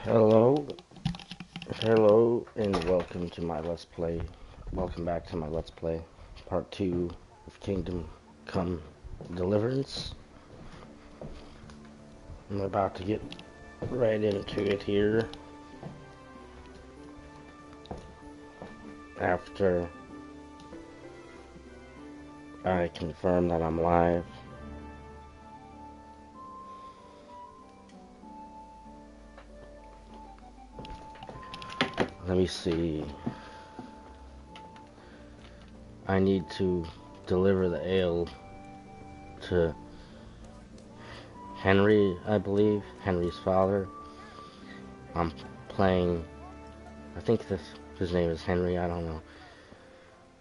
Hello, hello, and welcome to my Let's Play. Welcome back to my Let's Play, part 2 of Kingdom Come Deliverance. I'm about to get right into it here after I confirm that I'm live. Let me see. I need to deliver the ale to Henry, I believe, Henry's father. I'm playing, I think his name is Henry, I don't know.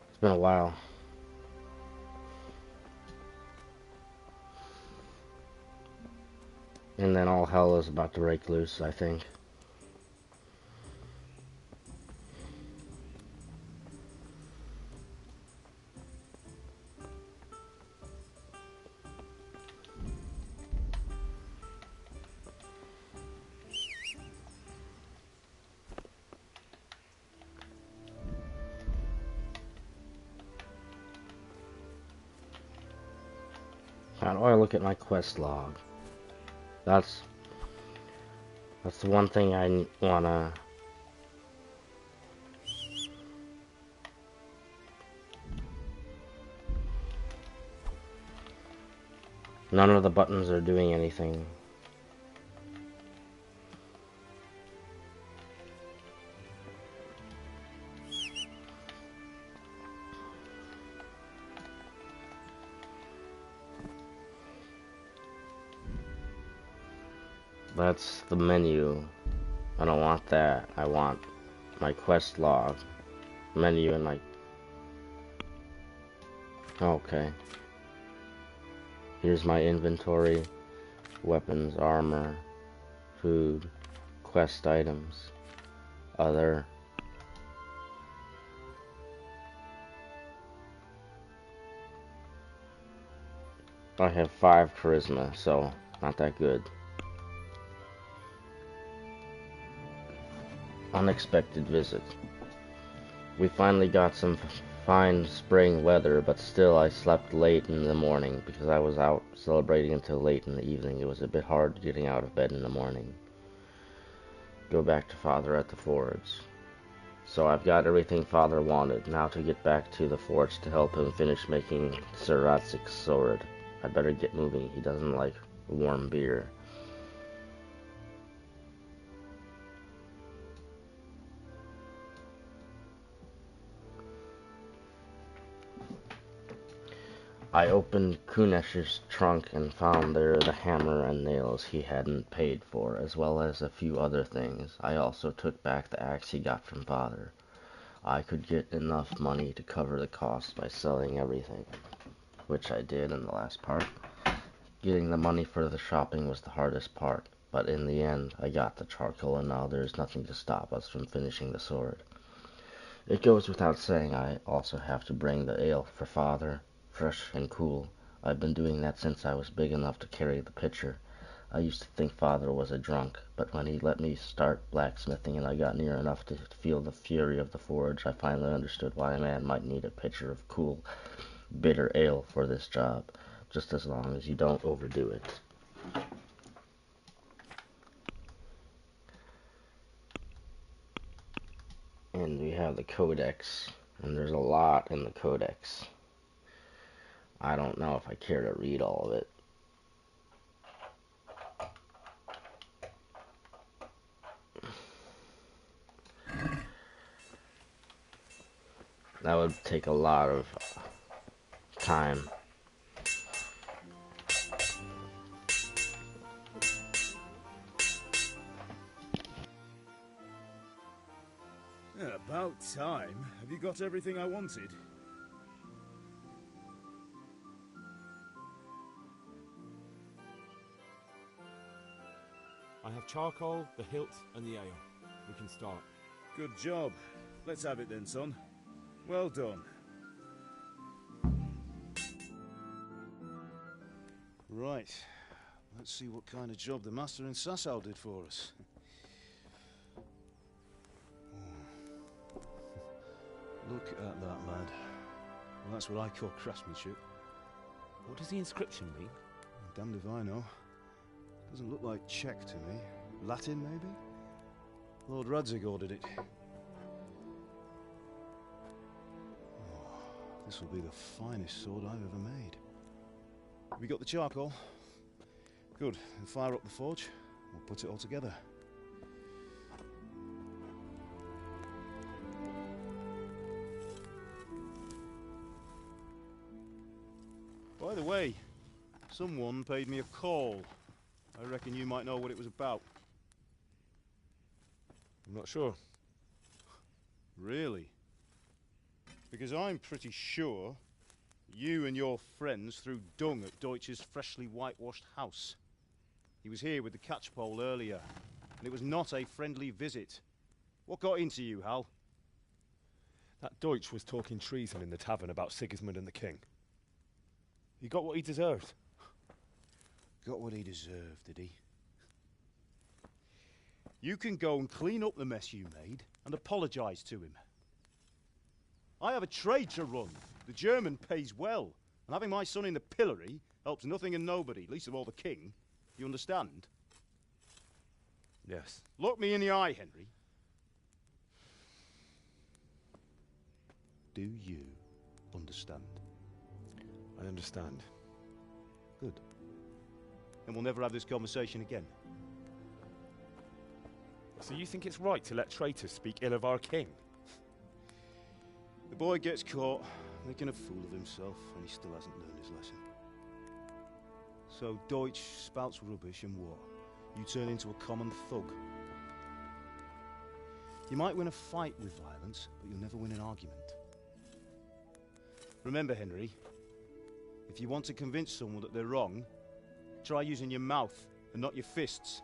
It's been a while. And then all hell is about to break loose, I think. How do I look at my quest log? That's the one thing I wanna. None of the buttons are doing anything. That's the menu. I don't want that. I want my quest log. Menu and my... Okay. Here's my inventory. Weapons, armor, food, quest items, other. I have 5 charisma, so not that good. Unexpected visit. We finally got some fine spring weather, but still I slept late in the morning because I was out celebrating until late in the evening. It was a bit hard getting out of bed in the morning. Go back to Father at the forge. So I've got everything Father wanted. Now to get back to the forge to help him finish making Sir Ratzik's sword. I'd better get moving. He doesn't like warm beer. I opened Kunesh's trunk and found there the hammer and nails he hadn't paid for, as well as a few other things. I also took back the axe he got from Father. I could get enough money to cover the cost by selling everything, which I did in the last part. Getting the money for the shopping was the hardest part, but in the end I got the charcoal and now there's nothing to stop us from finishing the sword. It goes without saying I also have to bring the ale for Father. Fresh and cool. I've been doing that since I was big enough to carry the pitcher. I used to think Father was a drunk, but when he let me start blacksmithing and I got near enough to feel the fury of the forge, I finally understood why a man might need a pitcher of cool, bitter ale for this job, just as long as you don't overdo it. And we have the codex, and there's a lot in the codex. I don't know if I care to read all of it. That would take a lot of time. Yeah, about time. Have you got everything I wanted? I have charcoal, the hilt, and the ale. We can start. Good job. Let's have it then, son. Well done. Right. Let's see what kind of job the master in Sasau did for us. Look at that, lad. Well, that's what I call craftsmanship. What does the inscription mean? Damned if I know. Doesn't look like Czech to me. Latin, maybe? Lord Radzig ordered it. Oh, this will be the finest sword I've ever made. Have you got the charcoal? Good. Then fire up the forge. We'll put it all together. By the way, someone paid me a call. I reckon you might know what it was about. I'm not sure. Really? Because I'm pretty sure you and your friends threw dung at Deutsch's freshly whitewashed house. He was here with the catchpole earlier, and it was not a friendly visit. What got into you, Hal? That Deutsch was talking treason in the tavern about Sigismund and the king. He got what he deserved. Got what he deserved, did he? You can go and clean up the mess you made and apologise to him. I have a trade to run. The German pays well, and having my son in the pillory helps nothing and nobody, least of all the king. You understand? Yes. Look me in the eye, Henry. Do you understand? I understand. Good. Then we'll never have this conversation again. So you think it's right to let traitors speak ill of our king? The boy gets caught, making a fool of himself, and he still hasn't learned his lesson. So Deutsch spouts rubbish, and what? You turn into a common thug. You might win a fight with violence, but you'll never win an argument. Remember, Henry, if you want to convince someone that they're wrong, try using your mouth and not your fists.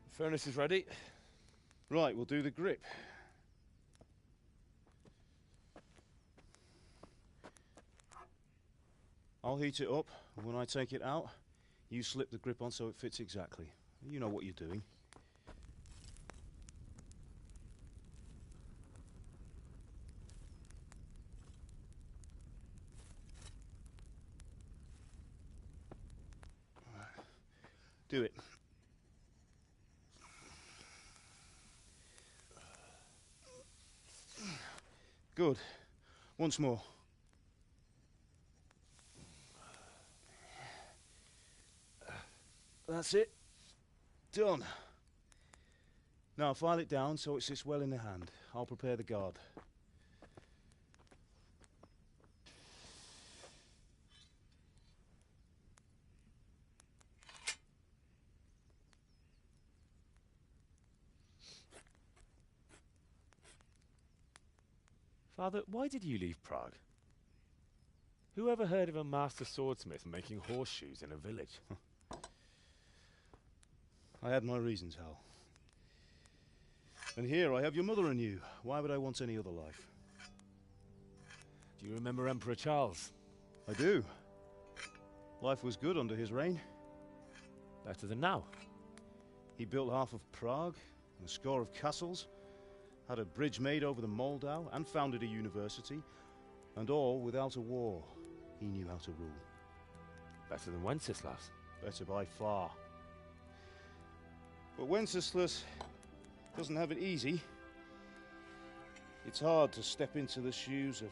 The furnace is ready. Right, we'll do the grip. I'll heat it up, and when I take it out, you slip the grip on so it fits exactly. You know what you're doing. Do it. Good. Once more. That's it. Done. Now file it down so it sits well in the hand. I'll prepare the guard. Father, why did you leave Prague? Who ever heard of a master swordsmith making horseshoes in a village? I had my reasons, Hal. And here I have your mother and you. Why would I want any other life? Do you remember Emperor Charles? I do. Life was good under his reign. Better than now. He built half of Prague and a score of castles, had a bridge made over the Moldau, and founded a university, and all without a war. He knew how to rule. Better than Wenceslas. Better by far. But Wenceslas doesn't have it easy. It's hard to step into the shoes of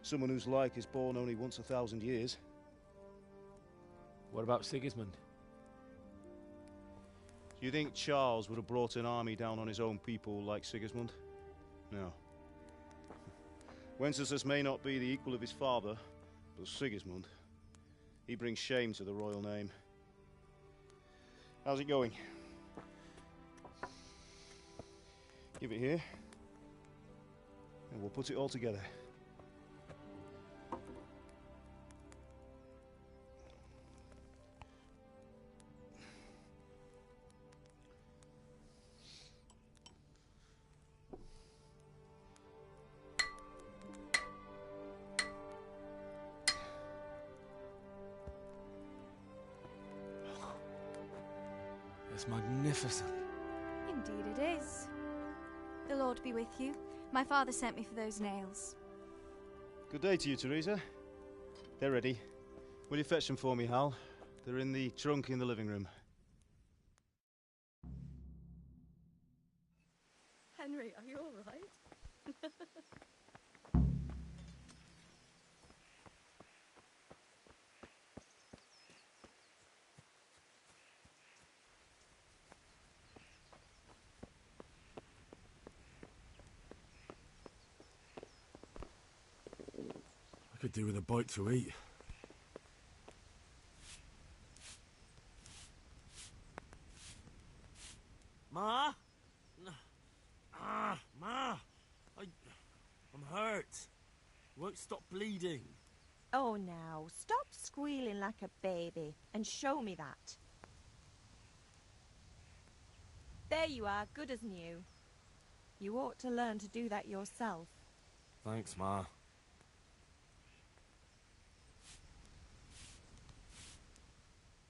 someone whose like is born only once 1,000 years. What about Sigismund? Do you think Charles would have brought an army down on his own people like Sigismund? No. Wenceslas may not be the equal of his father, but Sigismund, he brings shame to the royal name. How's it going? Give it here, and we'll put it all together. looks magnificent. Indeed it is. The Lord be with you. My father sent me for those nails. Good day to you, Teresa. They're ready. Will you fetch them for me, Hal? They're in the trunk in the living room. Henry, are you all right? I could do with a bite to eat. Ma? Ma! I'm hurt. Won't stop bleeding. Oh, now, stop squealing like a baby and show me that. There you are, good as new. You ought to learn to do that yourself. Thanks, Ma.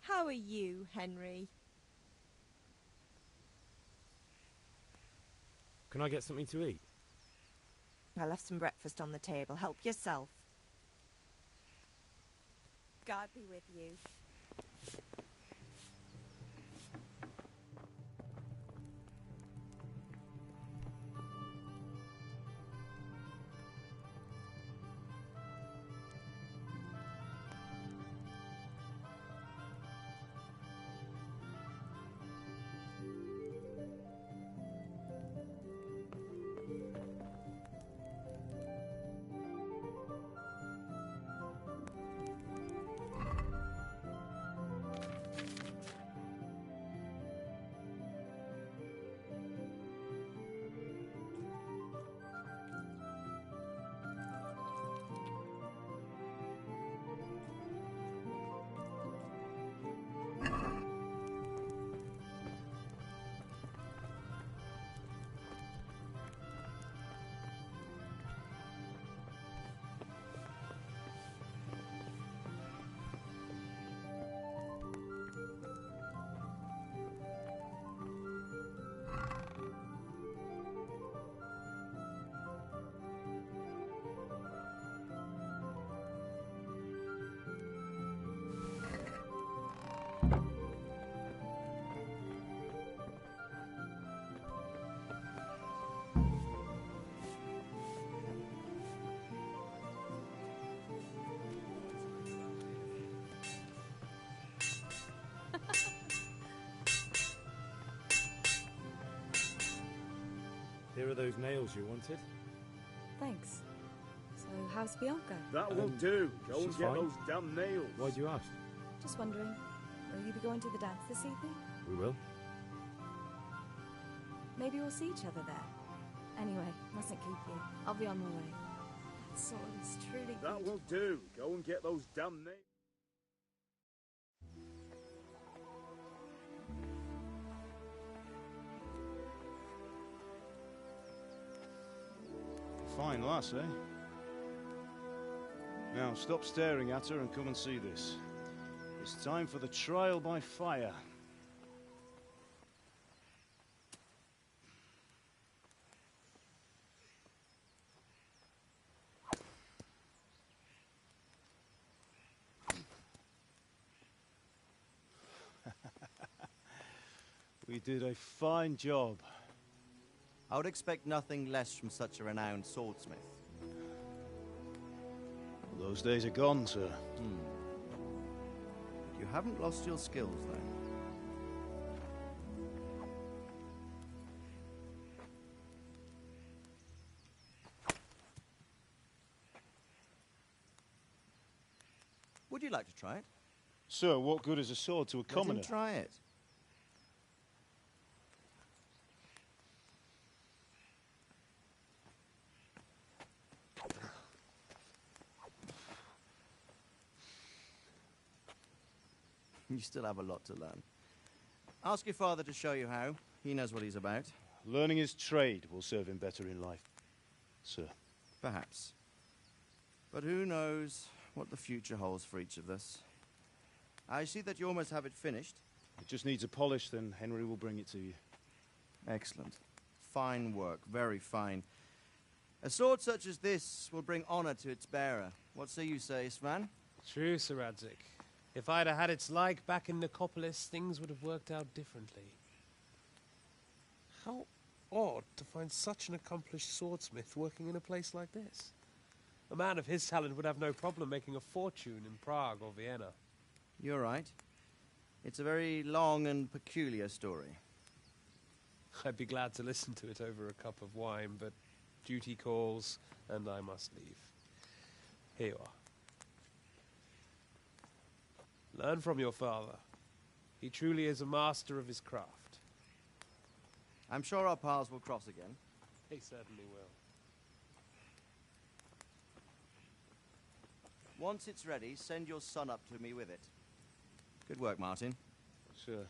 How are you, Henry? Can I get something to eat? I left some breakfast on the table. Help yourself. God be with you. Here are those nails you wanted. Thanks. So, how's Bianca? That will do. Go and she's get fine. those damn nails. Why'd you ask? Just wondering, will you be going to the dance this evening? We will. Maybe we'll see each other there. Anyway, mustn't keep you. I'll be on my way. That sword is truly That good. will do. Go and get those damn nails. Fine lass, eh? Now stop staring at her and come and see this. It's time for the trial by fire. We did a fine job. I would expect nothing less from such a renowned swordsmith. Those days are gone, sir. You haven't lost your skills, though. Would you like to try it? Sir, what good is a sword to a commoner? Let him try it. You still have a lot to learn. Ask your father to show you how. He knows what he's about. Learning his trade will serve him better in life, sir. Perhaps. But who knows what the future holds for each of us. I see that you almost have it finished. It just needs a polish, then Henry will bring it to you. Excellent. Fine work, very fine. A sword such as this will bring honor to its bearer. What say you, Svan? True, Sir Radzig. If I'd have had its like back in Nicopolis, things would have worked out differently. How odd to find such an accomplished swordsmith working in a place like this. A man of his talent would have no problem making a fortune in Prague or Vienna. You're right. It's a very long and peculiar story. I'd be glad to listen to it over a cup of wine, but duty calls, and I must leave. Here you are. Learn from your father. He truly is a master of his craft. I'm sure our paths will cross again. He certainly will. Once it's ready, send your son up to me with it. Good work, Martin. Sir.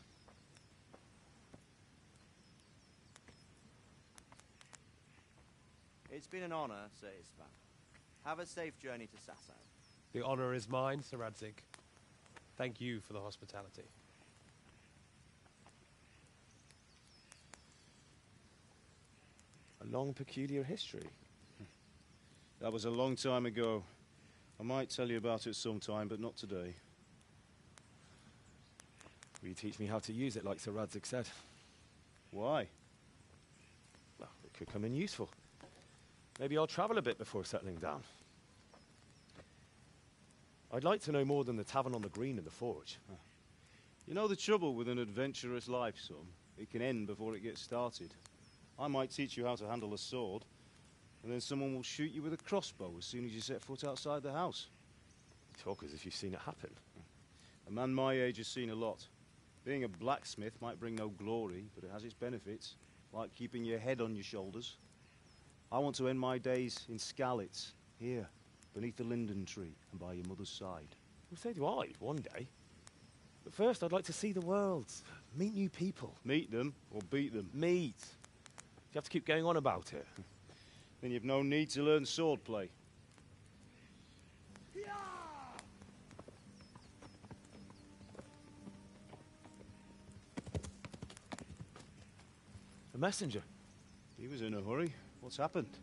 It's been an honor, Sir Isvan. Have a safe journey to Sasau. The honor is mine, Sir Radzig. Thank you for the hospitality. A long, peculiar history. That was a long time ago. I might tell you about it sometime, but not today. Will you teach me how to use it, like Sir Radzig said? Why? Well, it could come in useful. Maybe I'll travel a bit before settling down. I'd like to know more than the tavern on the green and the forge. You know the trouble with an adventurous life, son? It can end before it gets started. I might teach you how to handle a sword, and then someone will shoot you with a crossbow as soon as you set foot outside the house. You talk as if you've seen it happen. A man my age has seen a lot. Being a blacksmith might bring no glory, but it has its benefits, like keeping your head on your shoulders. I want to end my days in Skalitz, here, beneath the linden tree and by your mother's side. Well, so do I, one day. But first, I'd like to see the world, meet new people. Meet them or beat them. Meet. You have to keep going on about it. Then you've no need to learn swordplay. A messenger. He was in a hurry. What's happened?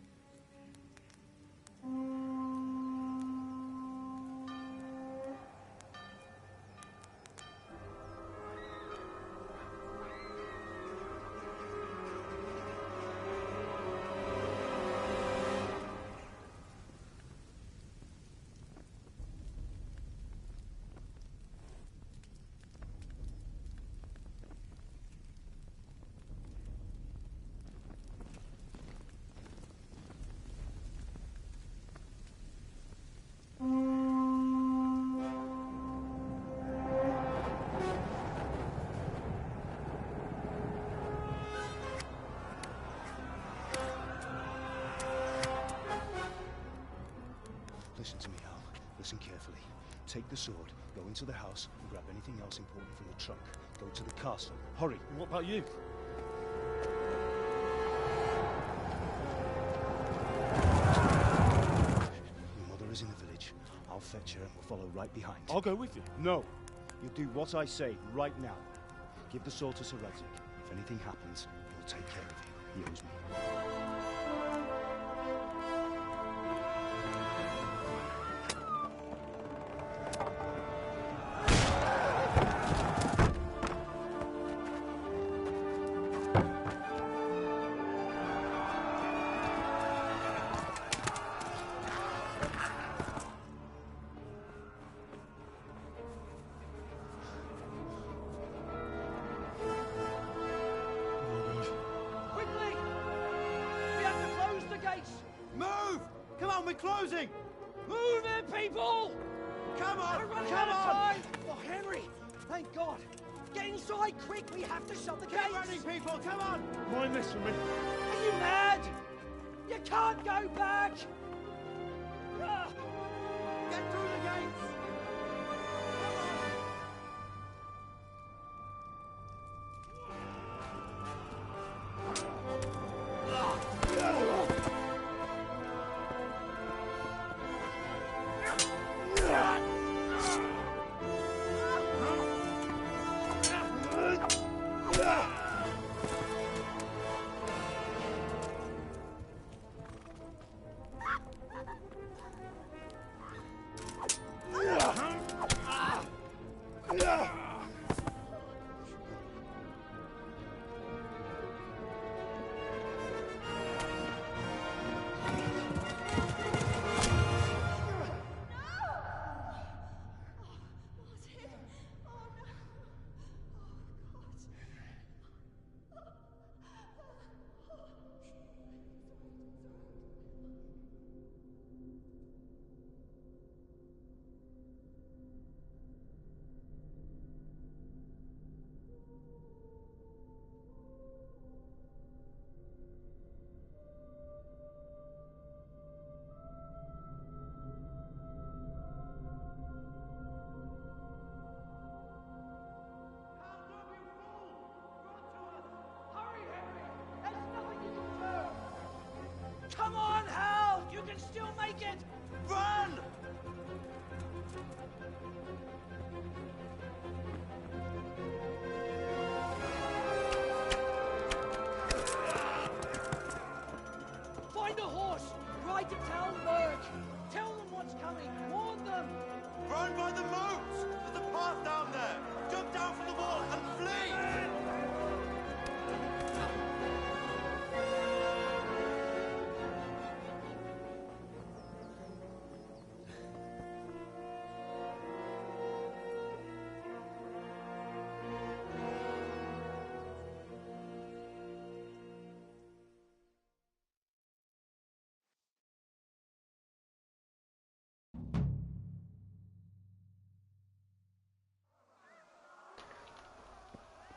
Listen to me, Al. Listen carefully. Take the sword, go into the house, and grab anything else important from the trunk. Go to the castle. Hurry. What about you? Your mother is in the village. I'll fetch her and we'll follow right behind. I'll go with you. No. You'll do what I say right now. Give the sword to Sir Radzig. If anything happens, he'll take care of you. He owes me. Quickly! We have to close the gates! Move! Come on, we're closing! Move it, people! Come on! We're running Come out of on! time! Oh, Henry! Thank God! Get inside, quick! We have to shut the Keep gates! running, people! Come on! Mind this for me. Are you mad? You can't go back! Ah! Get through the gates! Try to tell Merc. Tell them what's coming. Warn them. Run by the moat! There's a path down there! Jump down from the wall and flee!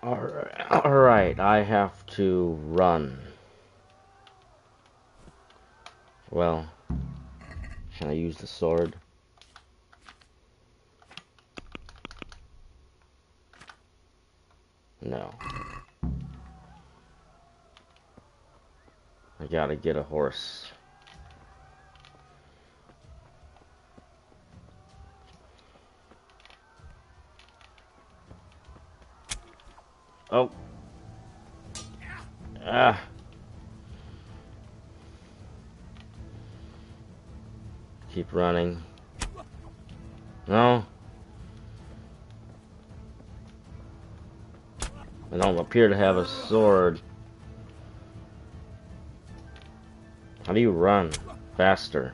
Alright, I have to run. Well, can I use the sword? No. I gotta get a horse. Oh. Ah. Keep running. No. I don't appear to have a sword. How do you run faster?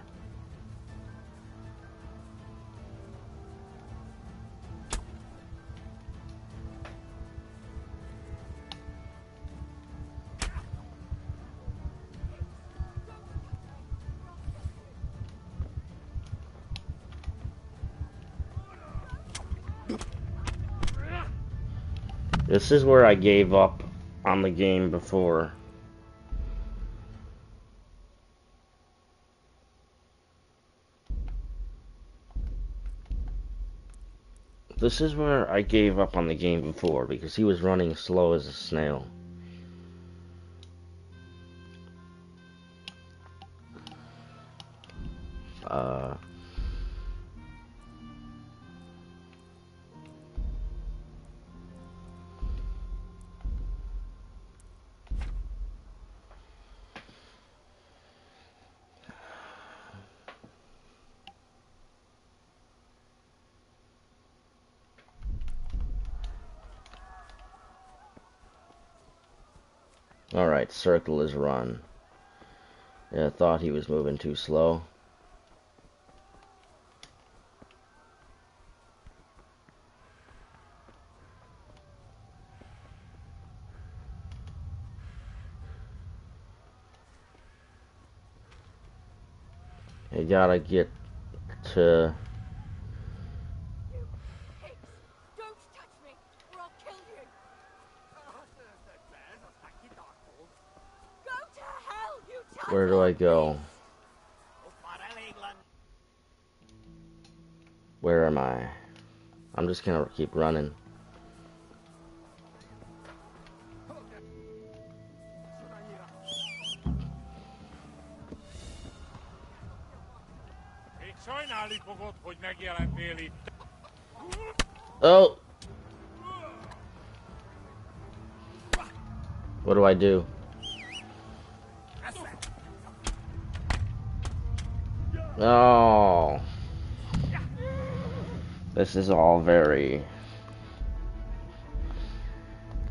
This is where I gave up on the game before. This is where I gave up on the game before, because he was running slow as a snail. Alright, circle is run. Yeah, I thought he was moving too slow. You gotta get to... Don't touch me, or I'll kill you. Go to hell, you tyrant! Where do I go? Where am I? I'm just gonna keep running. Oh! What do I do? Oh! This is all very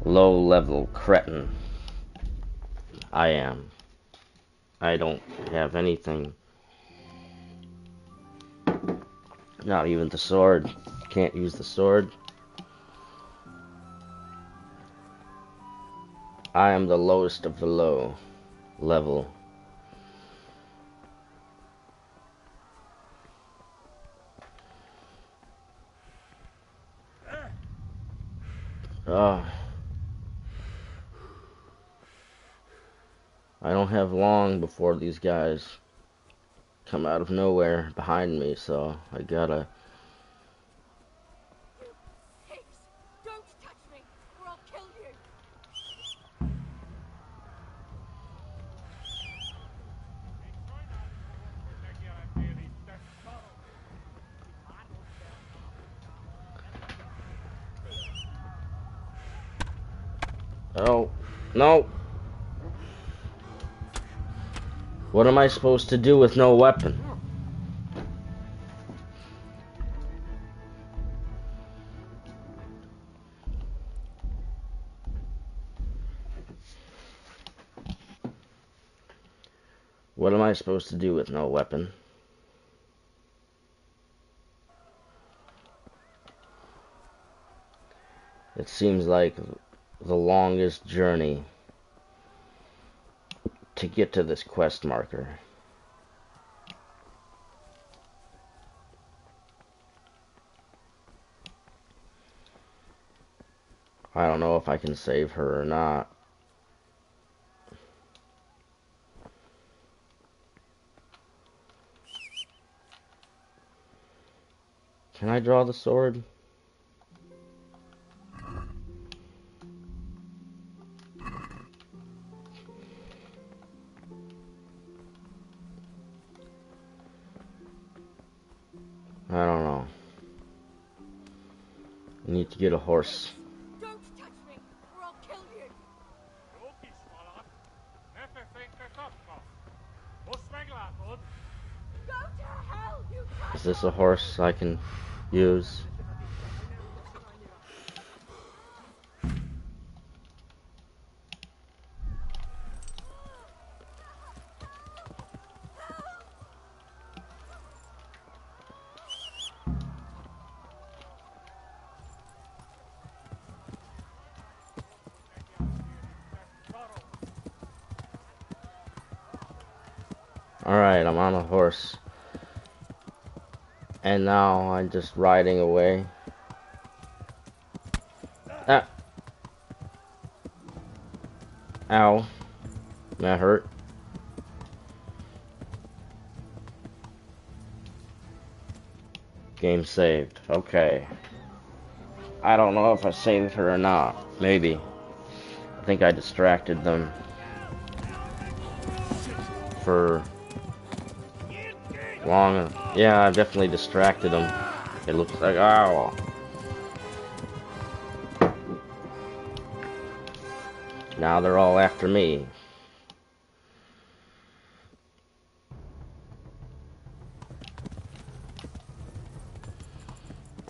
low-level cretin. I am. I don't have anything. Not even the sword. Can't use the sword. I am the lowest of the low level. I don't have long before these guys come out of nowhere behind me, so I gotta... Hicks, don't touch me, or I'll kill you. Oh, no! What am I supposed to do with no weapon? What am I supposed to do with no weapon? It seems like the longest journey to get to this quest marker. I don't know if I can save her or not. Can I draw the sword? I don't know. I need to get a horse. Don't touch me, or I'll kill you! Go to hell, you Is this a horse I can use? Alright, I'm on a horse. And now I'm just riding away. Ah! Ow. That hurt. Game saved. Okay. I don't know if I saved her or not. Maybe. I think I distracted them for long. Yeah, I definitely distracted them. It looks like, ow. Now they're all after me.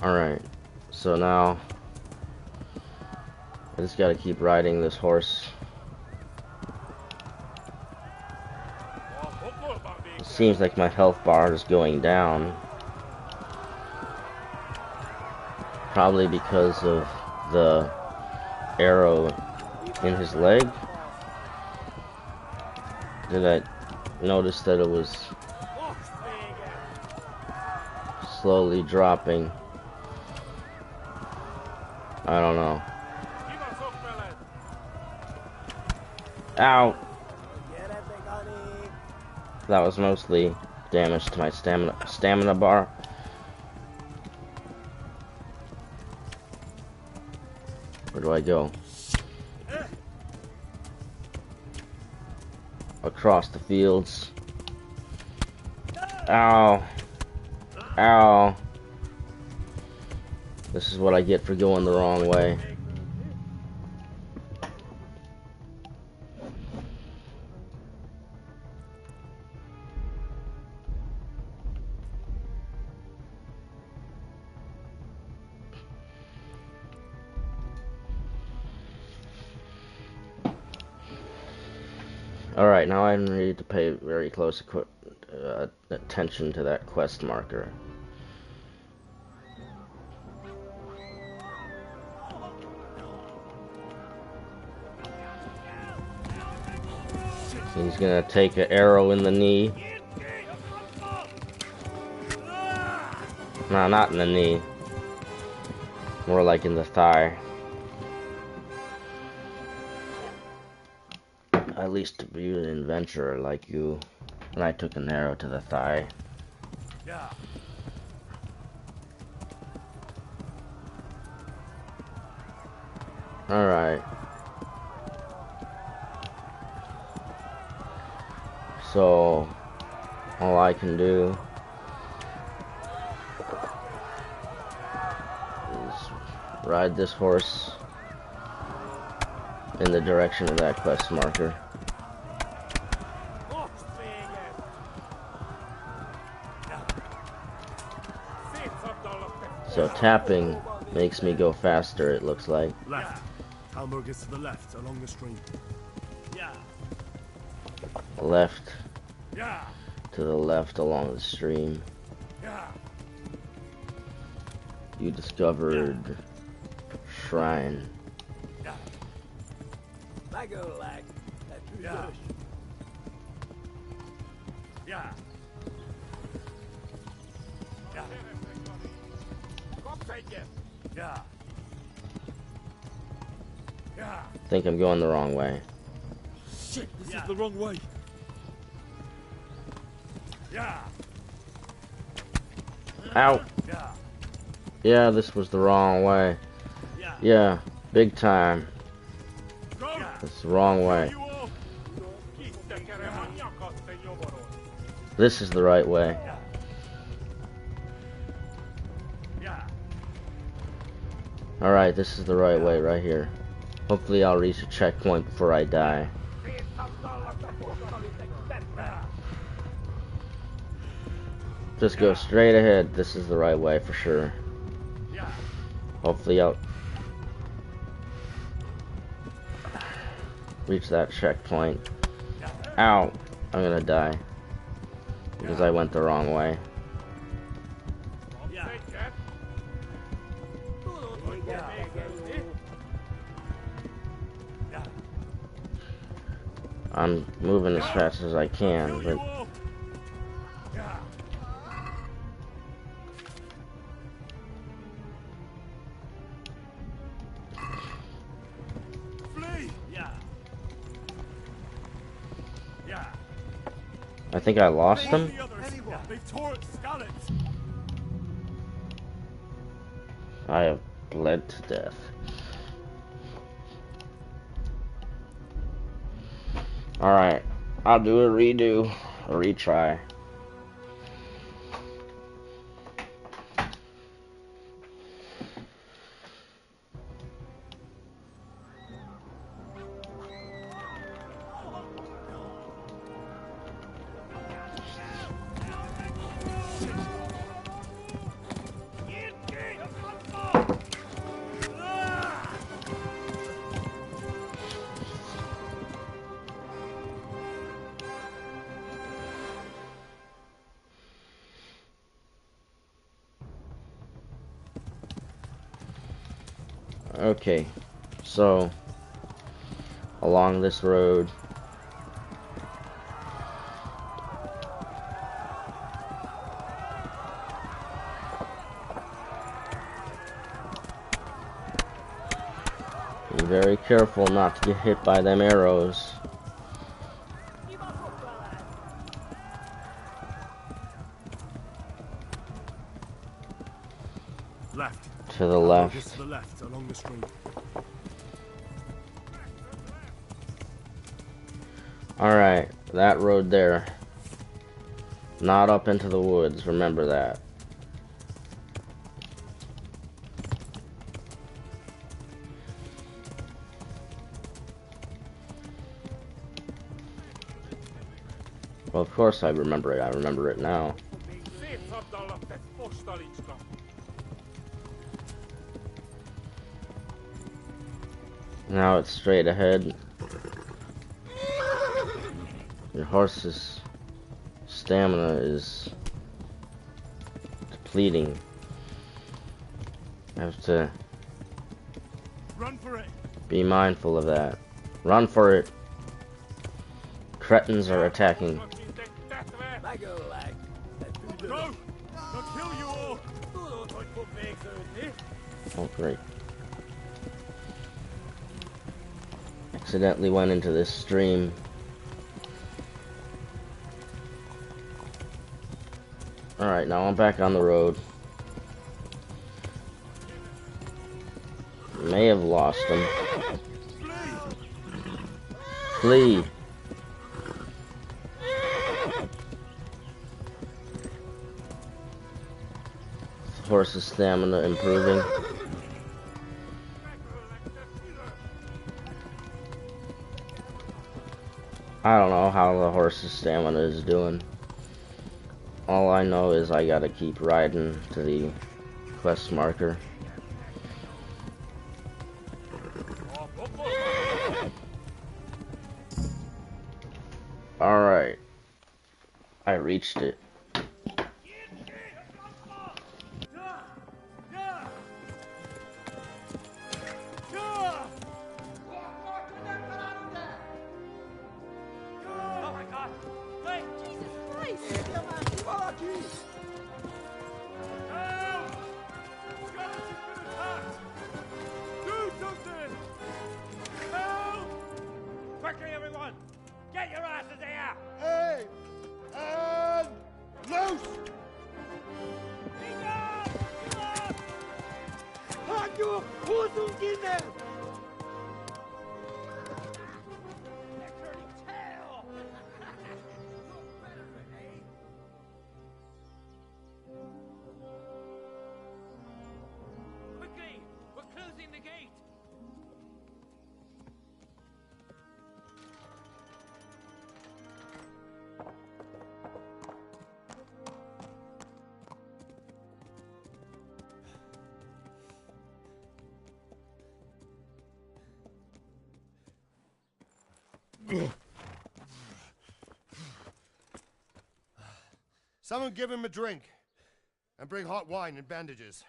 Alright, so now I just gotta keep riding this horse. It seems like my health bar is going down. Probably because of the arrow in his leg. Did I notice that it was slowly dropping? I don't know. Ow! That was mostly damage to my stamina bar. Where do I go? Across the fields. Ow. Ow. This is what I get for going the wrong way. Alright, now I need to pay very close attention to that quest marker. So he's gonna take an arrow in the knee. No, not in the knee. More like in the thigh. At least to be an adventurer like you. And I took an arrow to the thigh. Yeah. Alright. So, all I can do is ride this horse in the direction of that quest marker. So tapping makes me go faster, it looks like. Left. Hamburg is to the left, along the stream. Yeah. Left. Yeah. To the left along the stream. Yeah. You discovered shrine. Yeah. Yeah. Yeah. Yeah. Yeah. I think I'm going the wrong way. Shit, this is the wrong way. Yeah. Ow! Yeah. Yeah, this was the wrong way. Yeah, big time. It's the wrong way. This is the right way. Alright, this is the right way right here. Hopefully I'll reach a checkpoint before I die. Just go straight ahead. This is the right way for sure. Hopefully I'll reach that checkpoint. Ow! I'm gonna die. Because I went the wrong way. I'm moving as fast as I can, but I think I lost him. I have bled to death. Alright, I'll do a redo, a retry. Okay, so along this road, be very careful not to get hit by them arrows. Left. To the left. To the left, along the stream. Alright, that road there. Not up into the woods, remember that. Well, of course I remember it. I remember it now. Now it's straight ahead. Your horse's stamina is depleting. I have to Run for it. be mindful of that. Run for it. Cretins are attacking. Go! They'll kill you all. Oh, great. Accidentally went into this stream. Alright, now I'm back on the road. May have lost him. Flee! Horse's stamina improving. I don't know how the horse's stamina is doing. All I know is I gotta keep riding to the quest marker. Alright. I reached it. Oh my God! Wait! Jesus Christ! Help! Scarlet has been attacked! Do something! Help! Quickly, everyone! Get your asses here! Hey! And loose! Hanyo! Who's in there? They're turning tail! Quickly! We're closing the gate! Someone give him a drink. And bring hot wine and bandages.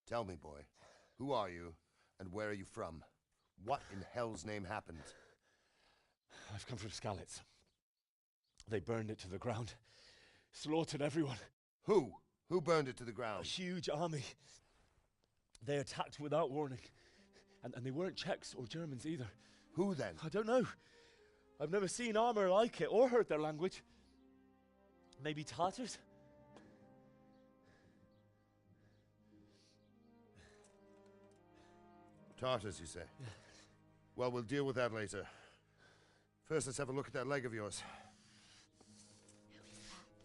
Tell me, boy, who are you and where are you from? What in hell's name happened? I've come from Skalitz. They burned it to the ground. Slaughtered everyone. Who? Who burned it to the A ground? huge army. They attacked without warning. And they weren't Czechs or Germans either. Who then? I don't know. I've never seen armor like it or heard their language. Maybe Tatars? Tartars, you say? Well, we'll deal with that later. First, let's have a look at that leg of yours.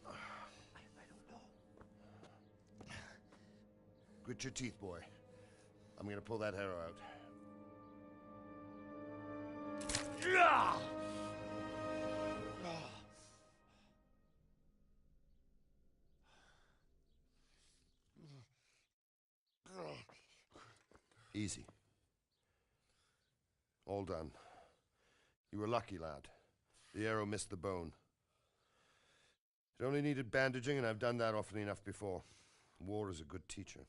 I don't know. Grit your teeth, boy. I'm gonna pull that arrow out. Easy. All done. You were lucky, lad. The arrow missed the bone. It only needed bandaging, and I've done that often enough before. War is a good teacher.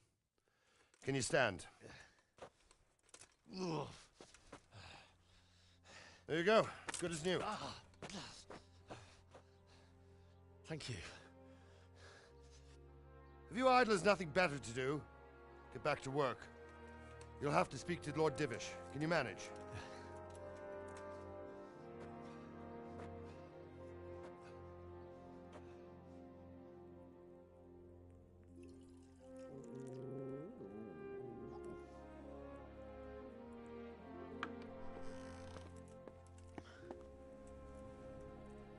Can you stand? There you go. As good as new. Thank you. Have you idlers nothing better to do? Get back to work. You'll have to speak to Lord Divish. Can you manage?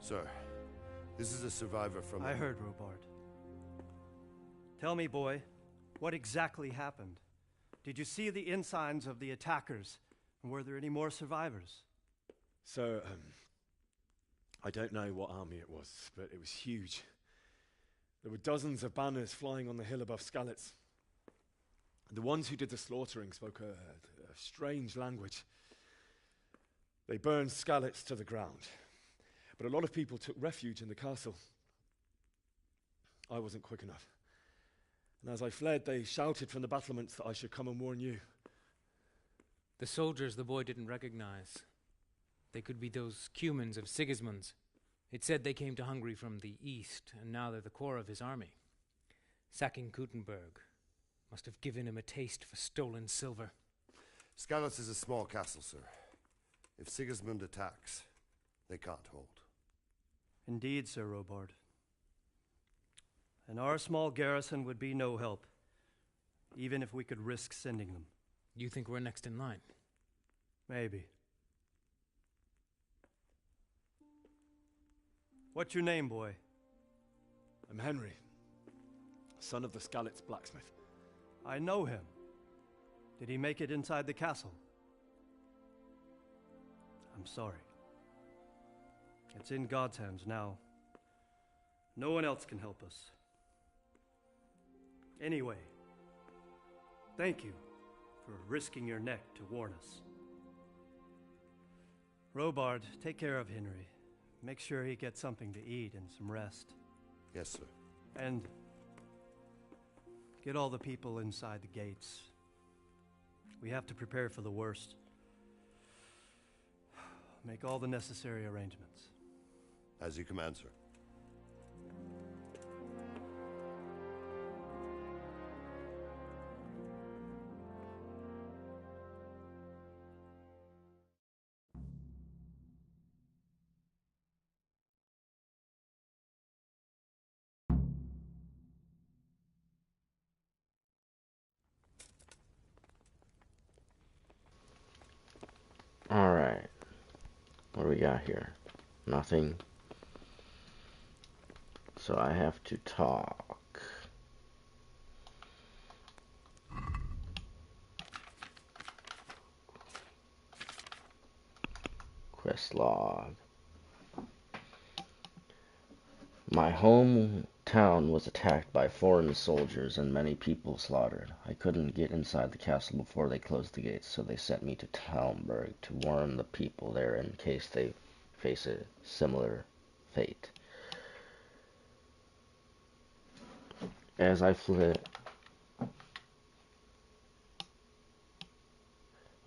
Sir, this is a survivor from... I heard, Robard. Tell me, boy, what exactly happened? Did you see the ensigns of the attackers? And were there any more survivors? So, I don't know what army it was, but it was huge. There were dozens of banners flying on the hill above Skalitz. The ones who did the slaughtering spoke a strange language. They burned Skalitz to the ground, but a lot of people took refuge in the castle. I wasn't quick enough. And as I fled, they shouted from the battlements that I should come and warn you. The soldiers the boy didn't recognize. They could be those Cumans of Sigismund's. It said they came to Hungary from the east, and now they're the core of his army. Sacking Gutenberg must have given him a taste for stolen silver. Skalitz is a small castle, sir. If Sigismund attacks, they can't hold. Indeed, Sir Robard. And our small garrison would be no help, even if we could risk sending them. You think we're next in line? Maybe. What's your name, boy? I'm Henry, son of the Skalitz blacksmith. I know him. Did he make it inside the castle? I'm sorry. It's in God's hands now. No one else can help us. Anyway, thank you for risking your neck to warn us. Robard, take care of Henry. Make sure he gets something to eat and some rest. Yes, sir. And get all the people inside the gates. We have to prepare for the worst. Make all the necessary arrangements. As you command, sir. Alright. What do we got here? Nothing. So I have to talk. Quest log. My hometown was attacked by foreign soldiers and many people slaughtered. I couldn't get inside the castle before they closed the gates, so they sent me to Talmberg to warn the people there in case they face a similar fate. As I fled,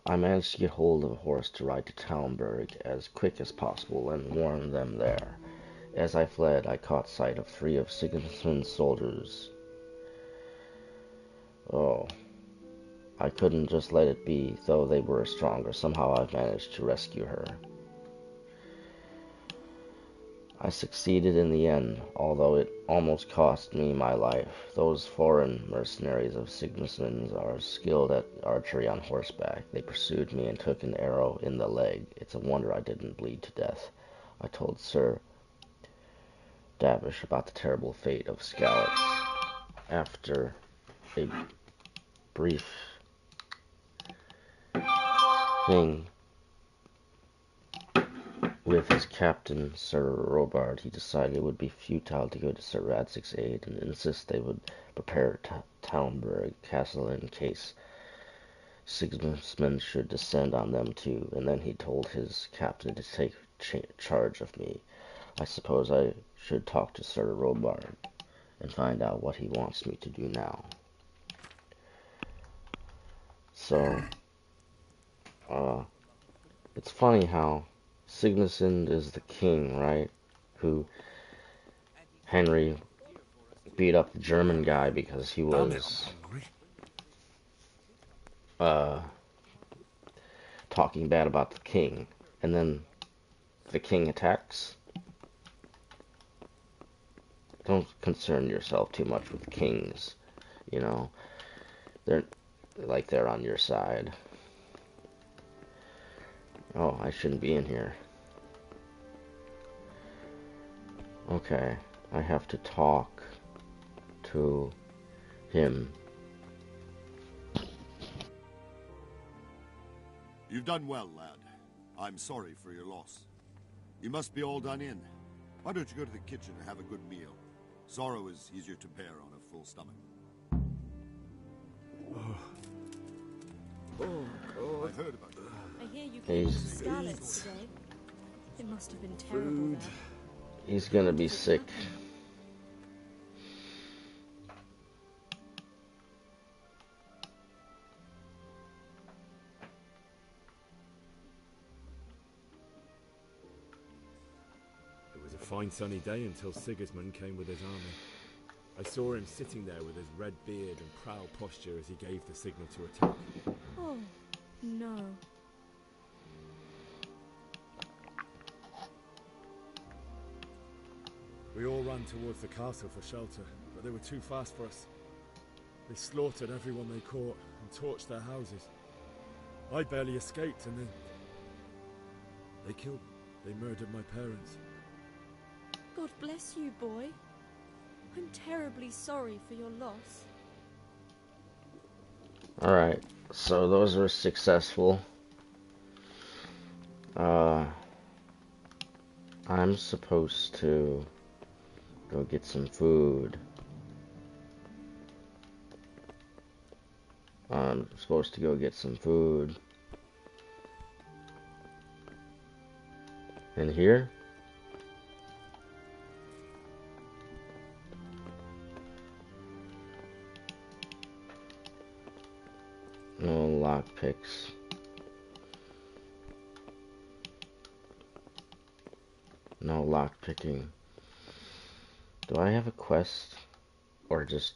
I managed to get hold of a horse to ride to Talmberg as quick as possible and warn them there. As I fled, I caught sight of 3 of Sigismund's soldiers. Oh, I couldn't just let it be, though they were stronger. Somehow I managed to rescue her. I succeeded in the end, although it almost cost me my life. Those foreign mercenaries of Sigismund's are skilled at archery on horseback. They pursued me and took an arrow in the leg. It's a wonder I didn't bleed to death. I told Sir Davish about the terrible fate of Scallops. After a brief thing with his captain, Sir Robard, he decided it would be futile to go to Sir Radzig's aid and insist they would prepare Talmberg Castle in case Sigismund should descend on them too, and then he told his captain to take charge of me. I suppose I should talk to Sir Robard and find out what he wants me to do now. So, it's funny how Sigismund is the king, right? Who Henry beat up the German guy because he was talking bad about the king, and then the king attacks. Don't concern yourself too much with kings, you know. They're on your side. Oh, I shouldn't be in here. Okay, I have to talk to him. You've done well, lad. I'm sorry for your loss. You must be all done in. Why don't you go to the kitchen and have a good meal? Sorrow is easier to bear on a full stomach. I've heard about you. I hear you came to Scarlet's today. It must have been terrible there. He's gonna be sick. It was a fine sunny day until Sigismund came with his army. I saw him sitting there with his red beard and proud posture as he gave the signal to attack. Oh, no. We all ran towards the castle for shelter, but they were too fast for us. They slaughtered everyone they caught and torched their houses. I barely escaped, and then they killed me. They murdered my parents. God bless you, boy. I'm terribly sorry for your loss. Alright, so those were successful. I'm supposed to go get some food. I'm supposed to go get some food. In here? No lockpicks. No lockpicking. Do I have a quest? Or just...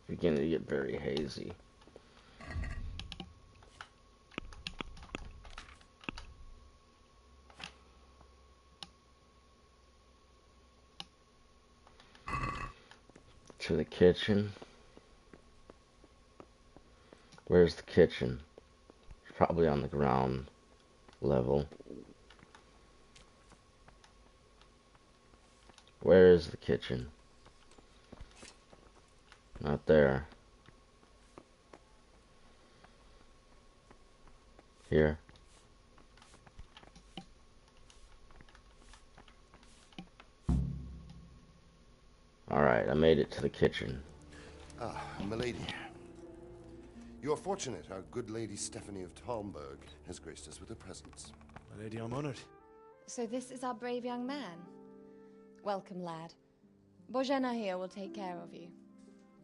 beginning to get very hazy. To the kitchen. Where's the kitchen? It's probably on the ground level. Where is the kitchen? Not there. Here. Alright, I made it to the kitchen. Ah, milady. You're fortunate our good lady Stephanie of Talmberg has graced us with her presence. My lady, I'm honored. So this is our brave young man. Welcome, lad. Bojena here will take care of you.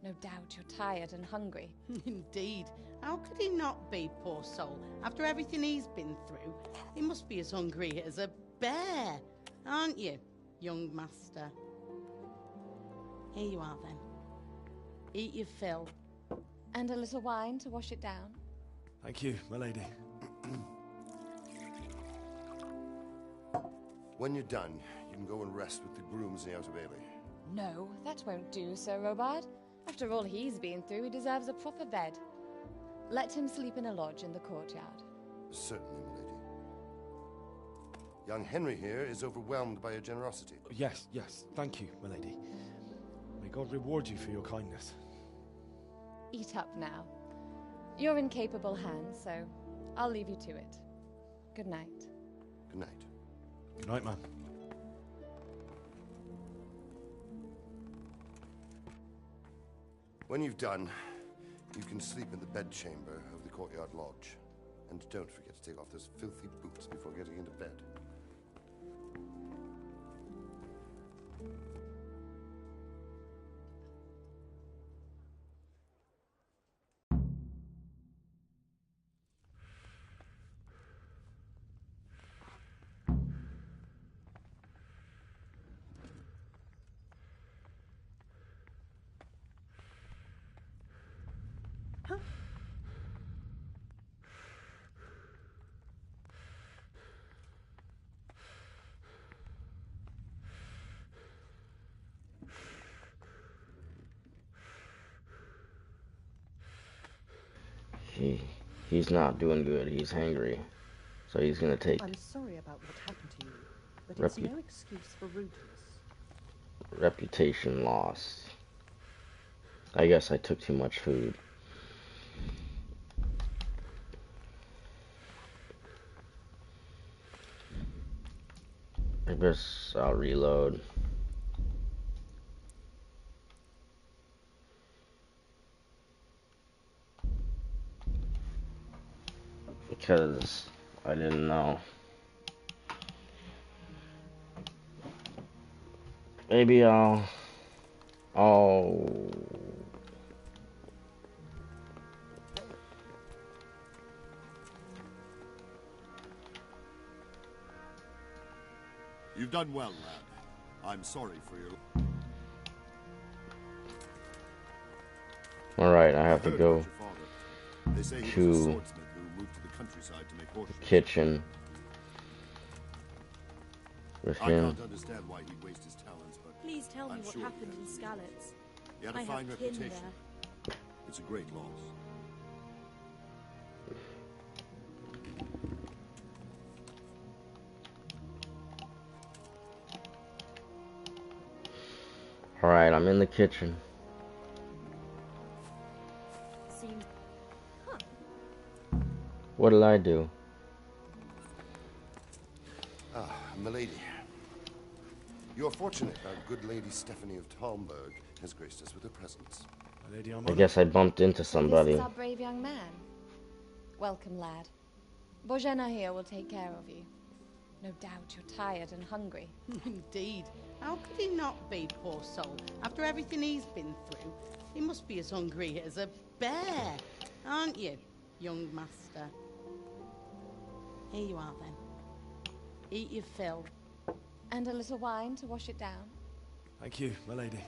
No doubt you're tired and hungry. Indeed. How could he not be, poor soul? After everything he's been through, he must be as hungry as a bear, aren't you, young master? Here you are, then. Eat your fill. And a little wine to wash it down. Thank you, my lady. When you're done, you can go and rest with the grooms in the Outer Bailey. No, that won't do, Sir Robard. After all he's been through, he deserves a proper bed. Let him sleep in a lodge in the courtyard. Certainly, milady. Young Henry here is overwhelmed by your generosity. Yes, yes. Thank you, my lady. May God reward you for your kindness. Eat up now. You're in capable hands, so I'll leave you to it. Good night. Good night. Good night, ma'am. When you've done, you can sleep in the bedchamber of the courtyard lodge. And don't forget to take off those filthy boots before getting into bed. He's not doing good. He's hangry. So he's gonna take... I'm sorry about what happened to you, but it's no excuse for rudeness. Reputation lost. I guess I took too much food. I guess I'll reload. Because I didn't know. Maybe I'll You've done well, lad. I'm sorry for your... Alright, I have to go They say he was a to swordsmith who moved to the countryside to make the horseshoes. kitchen with I him. can't understand why he'd waste his talents, but Please tell me I'm what sure happened in Skalitz. he had a I fine have kin reputation. there. It's a great loss. Alright, I'm in the kitchen. Seems... Huh. What did I do? Ah, milady. You are fortunate our good lady Stephanie of Talmberg has graced us with her presence. Lady, I guess I bumped into somebody. This is our brave young man. Welcome, lad. Bojena here will take care of you. No doubt you're tired and hungry. Indeed. How could he not be, poor soul? After everything he's been through, he must be as hungry as a bear, aren't you, young master? Here you are, then. Eat your fill. And a little wine to wash it down. Thank you, my lady.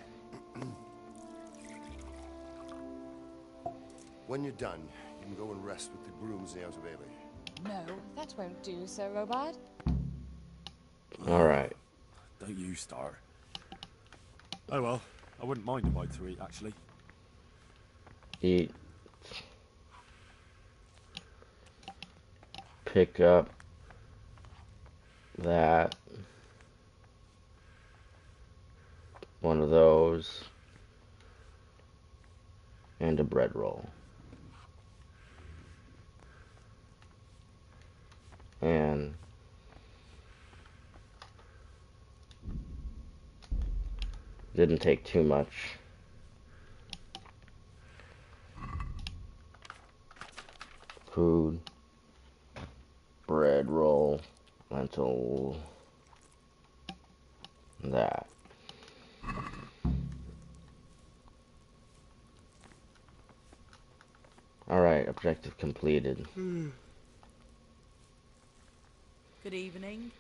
When you're done, you can go and rest with the grooms in the Outer Bailey. No, that won't do, Sir Robard. Alright. Don't you start. Oh well, I wouldn't mind a bite to eat, actually. Eat. Pick up that. One of those. And a bread roll. And didn't take too much. Food, bread roll, lentil, that. Alright, objective completed. Good evening.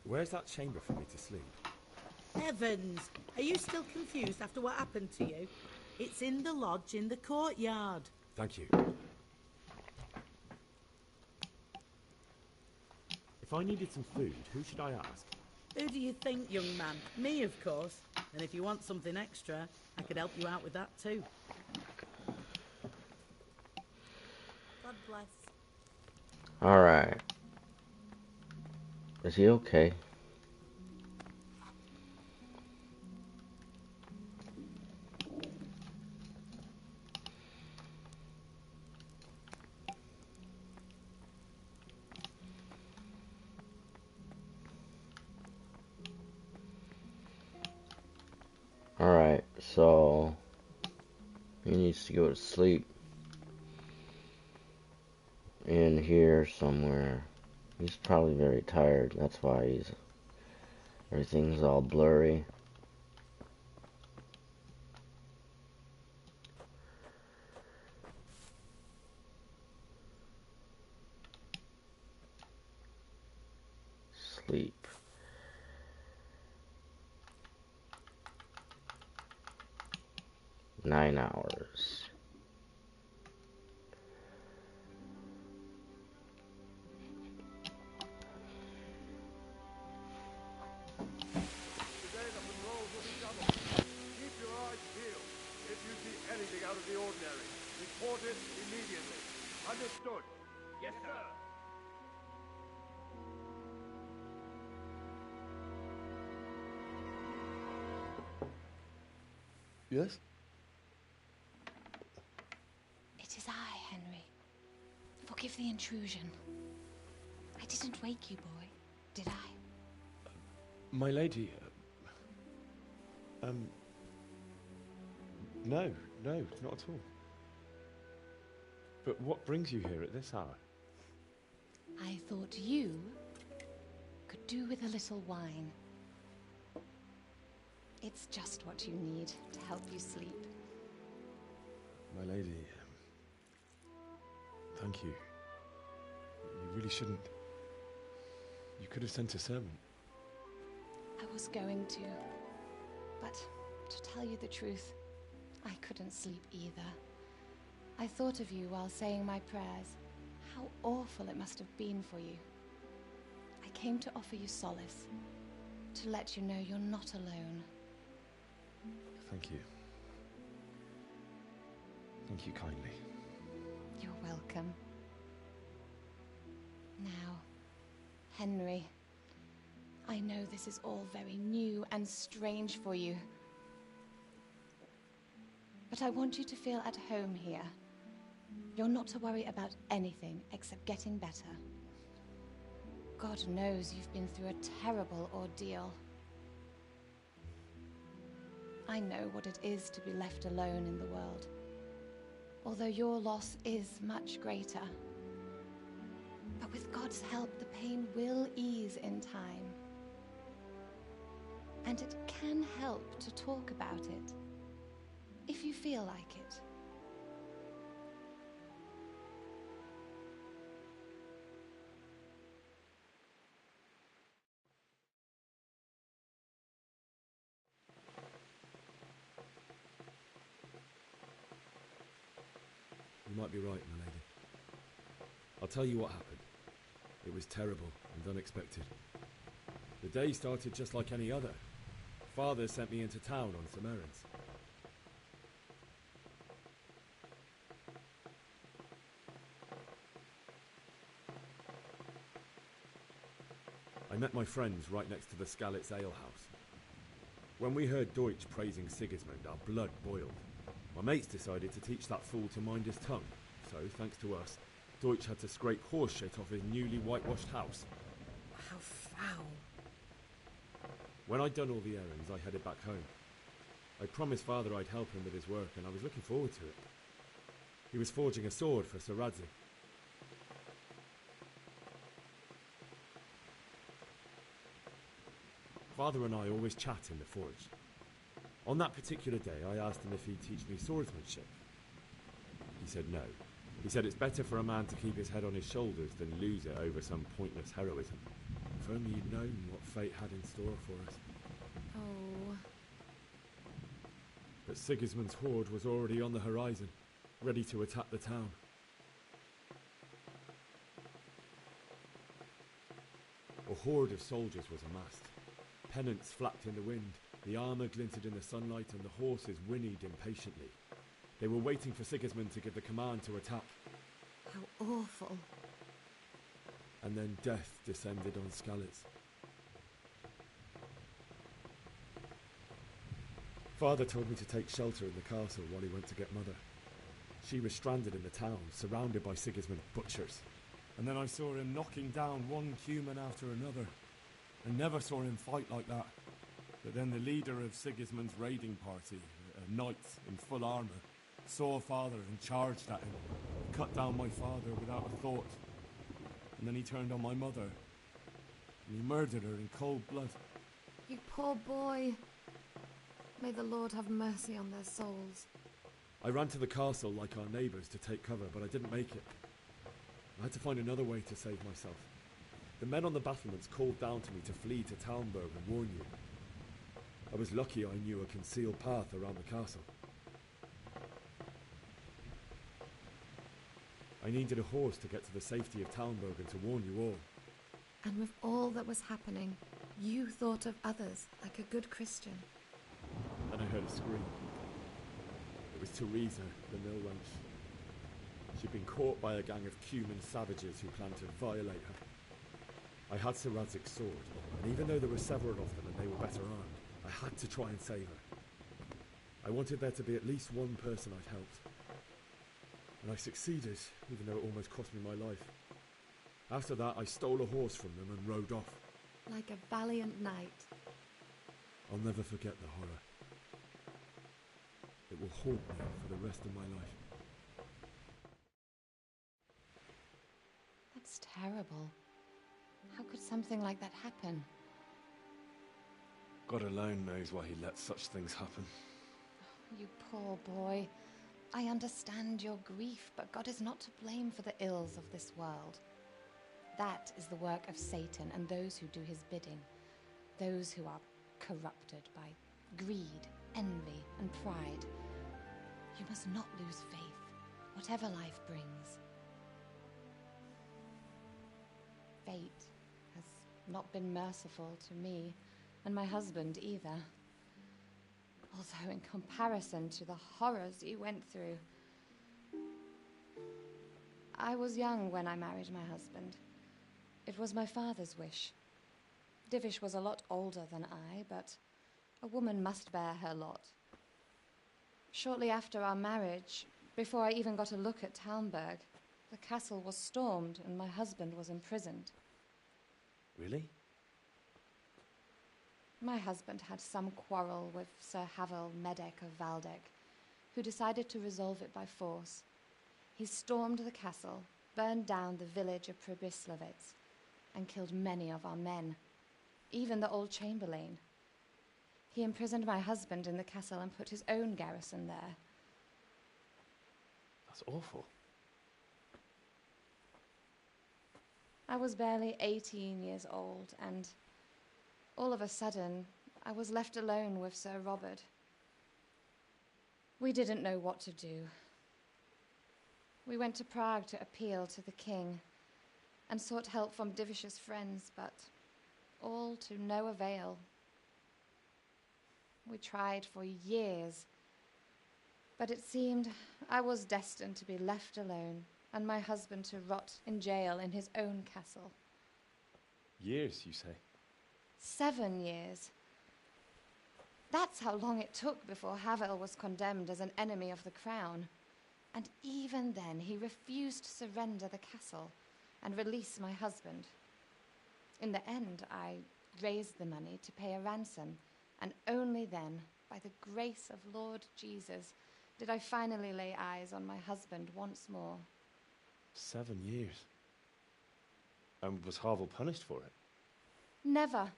Where's that chamber for me to sleep? Heavens! Are you still confused after what happened to you? It's in the lodge in the courtyard. Thank you. If I needed some food, who should I ask? Who do you think, young man? Me, of course. And if you want something extra, I could help you out with that too. God bless. Alright. Is he okay? Alright, so he needs to go to sleep in here somewhere. He's probably very tired, that's why everything's all blurry. Sleep. Nine hours. Today the patrols will be doubled. Keep your eyes peeled. If you see anything out of the ordinary, report it immediately. Understood? Yes, sir. Yes? It is I, Henry. Forgive the intrusion. I didn't wake you, boy, did I? My lady, no, not at all. But what brings you here at this hour? I thought you could do with a little wine. It's just what you need to help you sleep. My lady, thank you. You really shouldn't. You could have sent a servant. I was going to, but to tell you the truth, I couldn't sleep either. I thought of you while saying my prayers. How awful it must have been for you. I came to offer you solace, to let you know you're not alone. Thank you. Thank you kindly. You're welcome. Now, Henry, I know this is all very new and strange for you. But I want you to feel at home here. You're not to worry about anything except getting better. God knows you've been through a terrible ordeal. I know what it is to be left alone in the world, although your loss is much greater. But with God's help, the pain will ease in time. And it can help to talk about it, if you feel like it. You might be right, my lady. I'll tell you what happened. It was terrible and unexpected. The day started just like any other. Father sent me into town on some errands. I met my friends right next to the Skalitz Ale House. When we heard Deutsch praising Sigismund, our blood boiled. My mates decided to teach that fool to mind his tongue, so, thanks to us, Deutsch had to scrape horse shit off his newly whitewashed house. How foul. When I'd done all the errands, I headed back home. I promised Father I'd help him with his work, and I was looking forward to it. He was forging a sword for Sir Radzi. Father and I always chat in the forge. On that particular day, I asked him if he'd teach me swordsmanship. He said no. He said it's better for a man to keep his head on his shoulders than lose it over some pointless heroism. If only you'd known what fate had in store for us. Oh. But Sigismund's horde was already on the horizon, ready to attack the town. A horde of soldiers was amassed. Pennants flapped in the wind, the armour glinted in the sunlight, and the horses whinnied impatiently. They were waiting for Sigismund to give the command to attack. How awful. And then death descended on Skalitz. Father told me to take shelter in the castle while he went to get Mother. She was stranded in the town, surrounded by Sigismund's butchers. And then I saw him knocking down one Cuman after another. I never saw him fight like that. But then the leader of Sigismund's raiding party, a knight in full armour, saw Father and charged at him, cut down my father without a thought. And then he turned on my mother, and he murdered her in cold blood. You poor boy. May the Lord have mercy on their souls. I ran to the castle like our neighbours to take cover, but I didn't make it. I had to find another way to save myself. The men on the battlements called down to me to flee to Talmberg and warn you. I was lucky I knew a concealed path around the castle. I needed a horse to get to the safety of Talmberg and to warn you all. And with all that was happening, you thought of others like a good Christian. Then I heard a scream. It was Teresa, the mill wench. She'd been caught by a gang of Cuman savages who planned to violate her. I had Sir Radzig's sword, and even though there were several of them and they were better armed, I had to try and save her. I wanted there to be at least one person I'd helped. And I succeeded, even though it almost cost me my life. After that, I stole a horse from them and rode off. Like a valiant knight. I'll never forget the horror. It will haunt me for the rest of my life. That's terrible. How could something like that happen? God alone knows why he lets such things happen. You poor boy. I understand your grief, but God is not to blame for the ills of this world. That is the work of Satan and those who do his bidding. Those who are corrupted by greed, envy, and pride. You must not lose faith, whatever life brings. Fate has not been merciful to me, and my husband either. Although in comparison to the horrors you went through. I was young when I married my husband. It was my father's wish. Divish was a lot older than I, but a woman must bear her lot. Shortly after our marriage, before I even got a look at Talmberg, the castle was stormed and my husband was imprisoned. Really? My husband had some quarrel with Sir Havel Medek of Valdek, who decided to resolve it by force. He stormed the castle, burned down the village of Pribyslavitz, and killed many of our men, even the old chamberlain. He imprisoned my husband in the castle and put his own garrison there. That's awful. I was barely 18 years old, and all of a sudden, I was left alone with Sir Robert. We didn't know what to do. We went to Prague to appeal to the king and sought help from Divish's friends, but all to no avail. We tried for years, but it seemed I was destined to be left alone and my husband to rot in jail in his own castle. Years, you say? 7 years. That's how long it took before Havel was condemned as an enemy of the crown. And even then, he refused to surrender the castle and release my husband. In the end, I raised the money to pay a ransom, and only then, by the grace of Lord Jesus, did I finally lay eyes on my husband once more. 7 years? And was Havel punished for it? Never.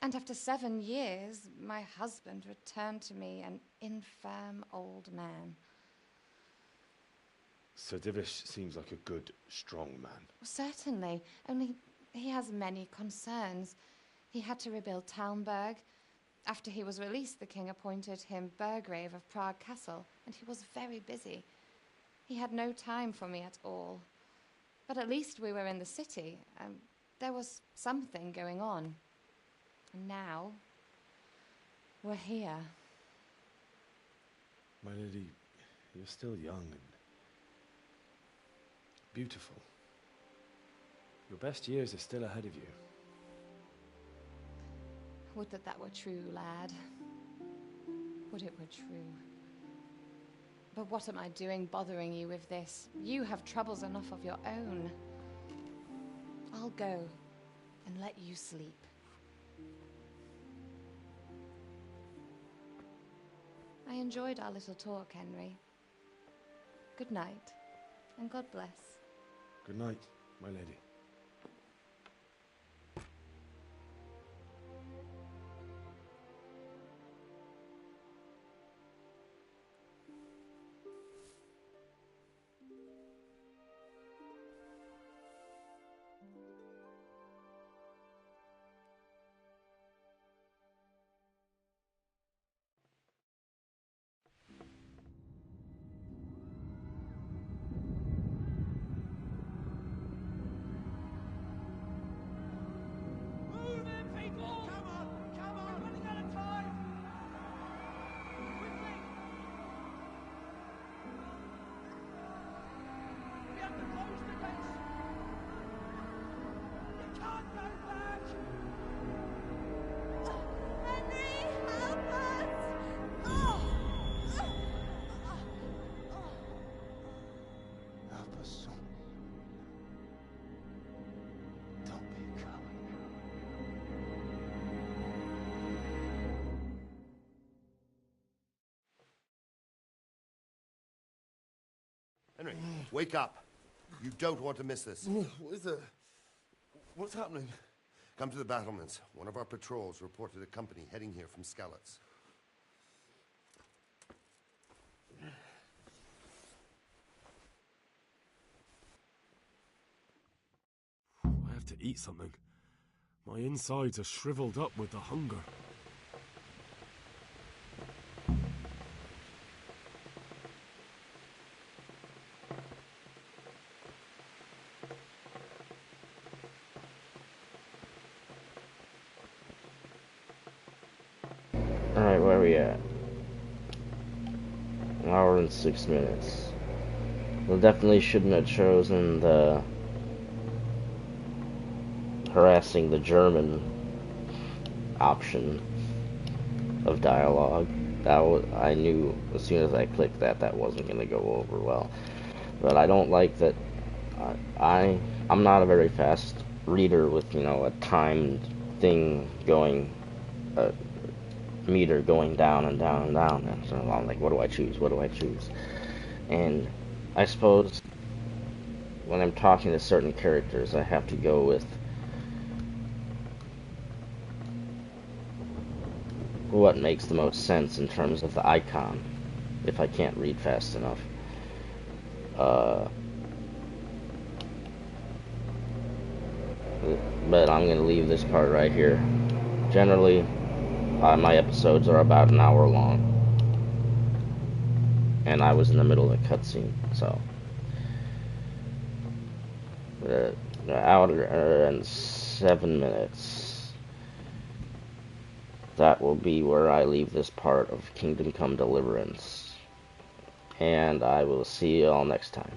And after 7 years, my husband returned to me an infirm old man. Sir Divish seems like a good, strong man. Certainly, only he has many concerns. He had to rebuild Talmberg. After he was released, the king appointed him Burgrave of Prague Castle, and he was very busy. He had no time for me at all. But at least we were in the city, and there was something going on. And now, we're here. My lady, you're still young and beautiful. Your best years are still ahead of you. Would that that were true, lad. Would it were true. But what am I doing bothering you with this? You have troubles enough of your own. I'll go and let you sleep. I enjoyed our little talk, Henry. Good night, and God bless. Good night, my lady. Henry, wake up. You don't want to miss this. What is it? What's happening? Come to the battlements. One of our patrols reported a company heading here from Skalitz. I have to eat something. My insides are shriveled up with the hunger. Alright, where are we at? 1 hour and 6 minutes. We definitely shouldn't have chosen the harassing the German option of dialogue. I knew as soon as I clicked that wasn't going to go over well. But I don't like that. I'm not a very fast reader with, you know, a timed thing going, a meter going down and down and down. And so I'm like, what do I choose? What do I choose? And I suppose when I'm talking to certain characters, I have to go with what makes the most sense in terms of the icon, if I can't read fast enough. But I'm going to leave this part right here. Generally, my episodes are about an hour long. And I was in the middle of a cutscene, so. An hour and 7 minutes. That will be where I leave this part of Kingdom Come Deliverance. And I will see you all next time.